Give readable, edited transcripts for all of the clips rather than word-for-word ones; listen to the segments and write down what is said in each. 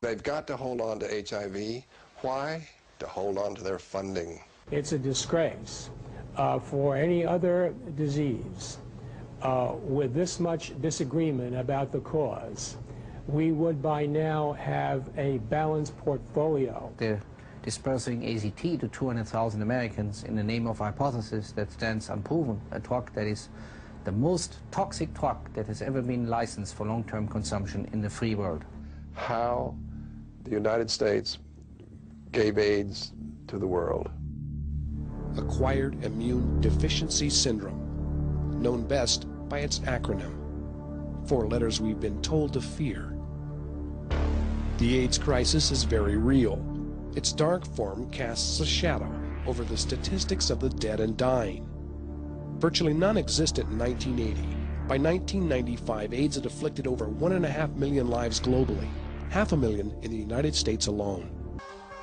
They've got to hold on to HIV. Why? To hold on to their funding. It's a disgrace for any other disease with this much disagreement about the cause. We would by now have a balanced portfolio. They're dispersing AZT to 200,000 Americans in the name of a hypothesis that stands unproven, a drug that is the most toxic drug that has ever been licensed for long-term consumption in the free world. How the United States gave AIDS to the world. Acquired Immune Deficiency Syndrome, known best by its acronym, 4 letters we've been told to fear. The AIDS crisis is very real. Its dark form casts a shadow over the statistics of the dead and dying. Virtually none existed in 1980. By 1995, AIDS had afflicted over 1.5 million lives globally, 500,000 in the United States alone.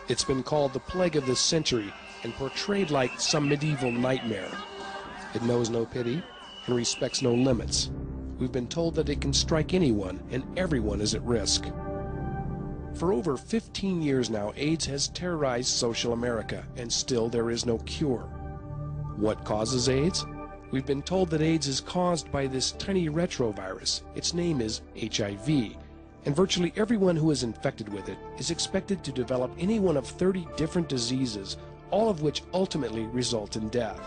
It's been called the plague of the century and portrayed like some medieval nightmare. It knows no pity and respects no limits. We've been told that it can strike anyone and everyone is at risk. For over 15 years now, AIDS has terrorized social America, and still there is no cure. What causes AIDS? We've been told that AIDS is caused by this tiny retrovirus. Its name is HIV, and virtually everyone who is infected with it is expected to develop any one of 30 different diseases, all of which ultimately result in death.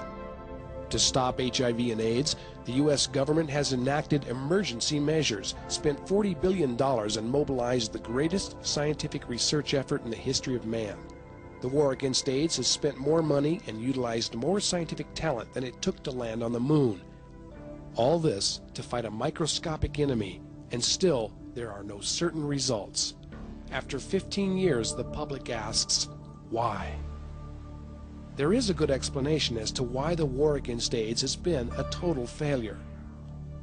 To stop HIV and AIDS, the U.S. government has enacted emergency measures, spent $40 billion, and mobilized the greatest scientific research effort in the history of man. The war against AIDS has spent more money and utilized more scientific talent than it took to land on the moon. All this to fight a microscopic enemy, and still there are no certain results. After 15 years, the public asks, why? There is a good explanation as to why the war against AIDS has been a total failure.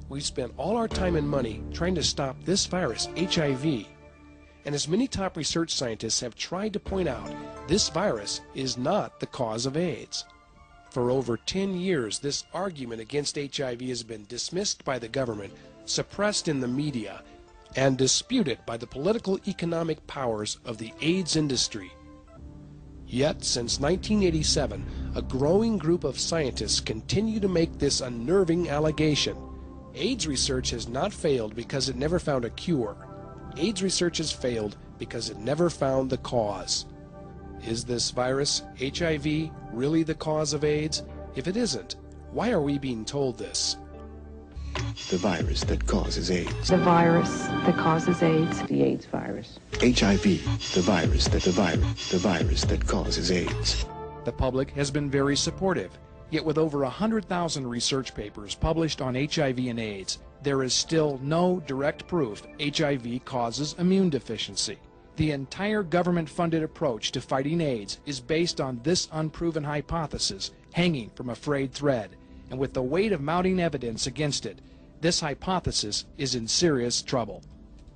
We've spent all our time and money trying to stop this virus, HIV. And as many top research scientists have tried to point out, this virus is not the cause of AIDS. For over 10 years, this argument against HIV has been dismissed by the government, suppressed in the media, and disputed by the political economic powers of the AIDS industry. Yet, since 1987, a growing group of scientists continue to make this unnerving allegation. AIDS research has not failed because it never found a cure. AIDS research has failed because it never found the cause. Is this virus, HIV, really the cause of AIDS? If it isn't, why are we being told this? The virus that causes AIDS. The virus that causes AIDS. The AIDS virus. HIV, the virus that causes AIDS. The public has been very supportive, yet with over 100,000 research papers published on HIV and AIDS, there is still no direct proof HIV causes immune deficiency. The entire government-funded approach to fighting AIDS is based on this unproven hypothesis hanging from a frayed thread, and with the weight of mounting evidence against it, this hypothesis is in serious trouble.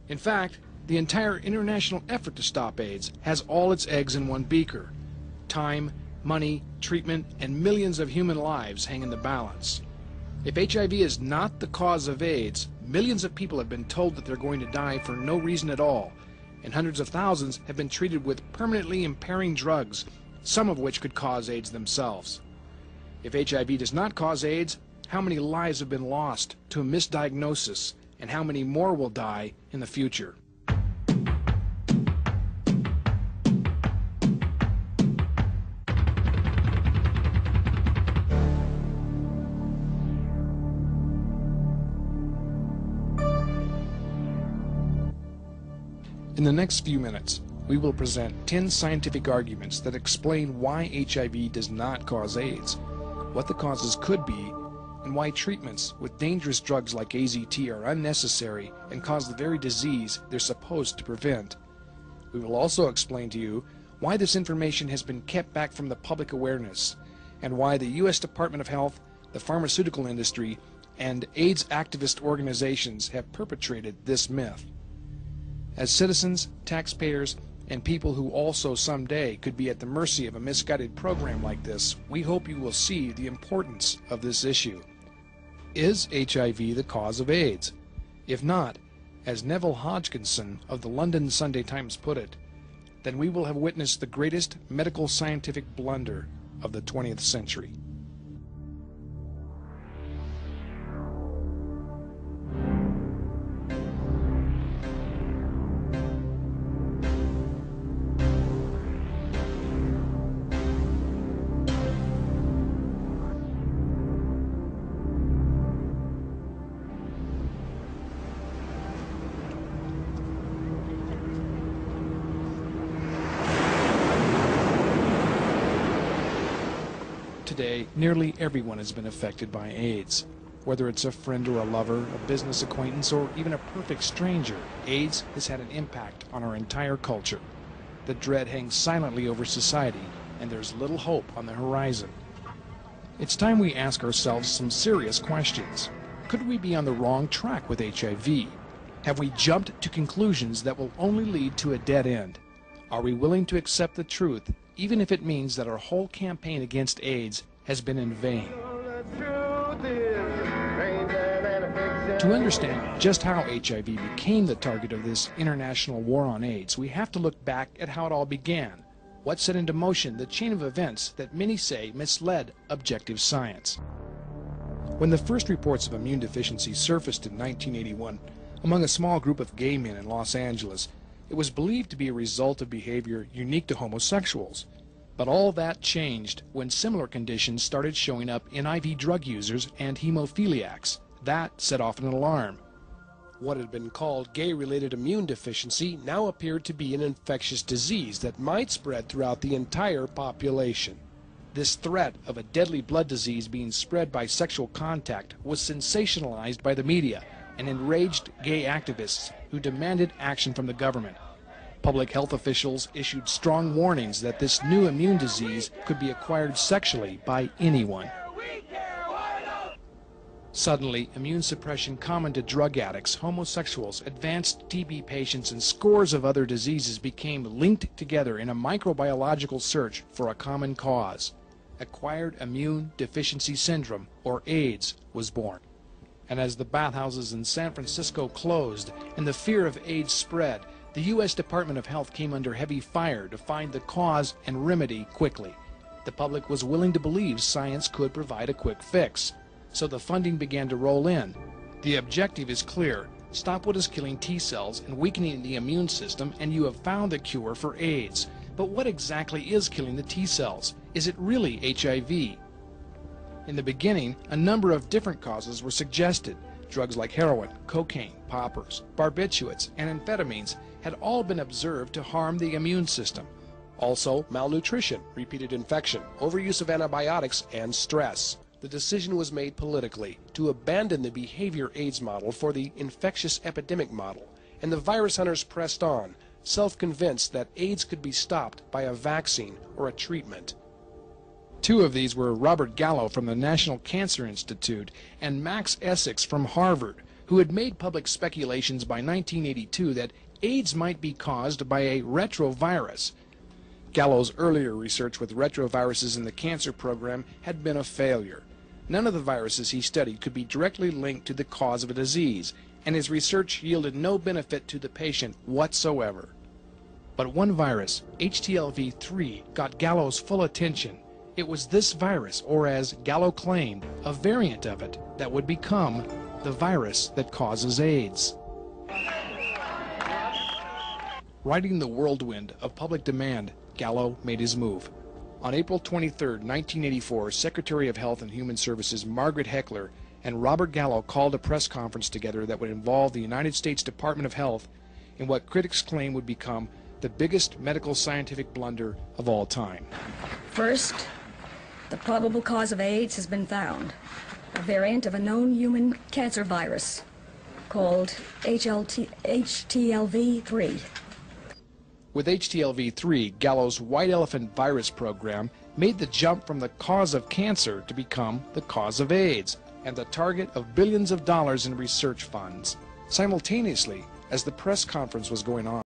In fact, the entire international effort to stop AIDS has all its eggs in one beaker. Time, money, treatment, and millions of human lives hang in the balance. If HIV is not the cause of AIDS, millions of people have been told that they're going to die for no reason at all, and hundreds of thousands have been treated with permanently impairing drugs, some of which could cause AIDS themselves. If HIV does not cause AIDS, how many lives have been lost to a misdiagnosis, and how many more will die in the future? In the next few minutes, we will present 10 scientific arguments that explain why HIV does not cause AIDS, what the causes could be, and why treatments with dangerous drugs like AZT are unnecessary and cause the very disease they're supposed to prevent. We will also explain to you why this information has been kept back from the public awareness, and why the U.S. Department of Health, the pharmaceutical industry, and AIDS activist organizations have perpetrated this myth. As citizens, taxpayers, and people who also someday could be at the mercy of a misguided program like this, we hope you will see the importance of this issue. Is HIV the cause of AIDS? If not, As Neville Hodgkinson of the London Sunday Times put it, then we will have witnessed the greatest medical scientific blunder of the 20th century. Today, nearly everyone has been affected by AIDS. Whether it's a friend or a lover, a business acquaintance, or even a perfect stranger, AIDS has had an impact on our entire culture. The dread hangs silently over society, and there's little hope on the horizon. It's time we ask ourselves some serious questions. Could we be on the wrong track with HIV? Have we jumped to conclusions that will only lead to a dead end? Are we willing to accept the truth, even if it means that our whole campaign against AIDS has been in vain? To understand just how HIV became the target of this international war on AIDS, we have to look back at how it all began. What set into motion the chain of events that many say misled objective science? When the first reports of immune deficiency surfaced in 1981 among a small group of gay men in Los Angeles, it was believed to be a result of behavior unique to homosexuals. But all that changed when similar conditions started showing up in IV drug users and hemophiliacs. That set off an alarm. What had been called gay-related immune deficiency now appeared to be an infectious disease that might spread throughout the entire population. This threat of a deadly blood disease being spread by sexual contact was sensationalized by the media and enraged gay activists who demanded action from the government. Public health officials issued strong warnings that this new immune disease could be acquired sexually by anyone. Suddenly, immune suppression common to drug addicts, homosexuals, advanced TB patients, and scores of other diseases became linked together in a microbiological search for a common cause. Acquired Immune Deficiency Syndrome, or AIDS, was born. And as the bathhouses in San Francisco closed and the fear of AIDS spread, the U.S. Department of Health came under heavy fire to find the cause and remedy quickly. The public was willing to believe science could provide a quick fix, so the funding began to roll in. The objective is clear: stop what is killing T cells and weakening the immune system, and you have found the cure for AIDS. But what exactly is killing the T cells? Is it really HIV? In the beginning, a number of different causes were suggested. Drugs like heroin, cocaine, poppers, barbiturates, and amphetamines had all been observed to harm the immune system. Also, malnutrition, repeated infection, overuse of antibiotics, and stress. The decision was made politically to abandon the behavior AIDS model for the infectious epidemic model, and the virus hunters pressed on, self-convinced that AIDS could be stopped by a vaccine or a treatment. Two of these were Robert Gallo from the National Cancer Institute and Max Essex from Harvard, who had made public speculations by 1982 that AIDS might be caused by a retrovirus. Gallo's earlier research with retroviruses in the cancer program had been a failure. None of the viruses he studied could be directly linked to the cause of a disease, and his research yielded no benefit to the patient whatsoever. But one virus, HTLV-3, got Gallo's full attention. It was this virus, or as Gallo claimed, a variant of it, that would become the virus that causes AIDS. Riding the whirlwind of public demand, Gallo made his move. On April 23, 1984, Secretary of Health and Human Services Margaret Heckler and Robert Gallo called a press conference together that would involve the United States Department of Health in what critics claim would become the biggest medical scientific blunder of all time. First, the probable cause of AIDS has been found, a variant of a known human cancer virus called HTLV-3. With HTLV-3, Gallo's white elephant virus program made the jump from the cause of cancer to become the cause of AIDS, and the target of billions of dollars in research funds. Simultaneously, as the press conference was going on,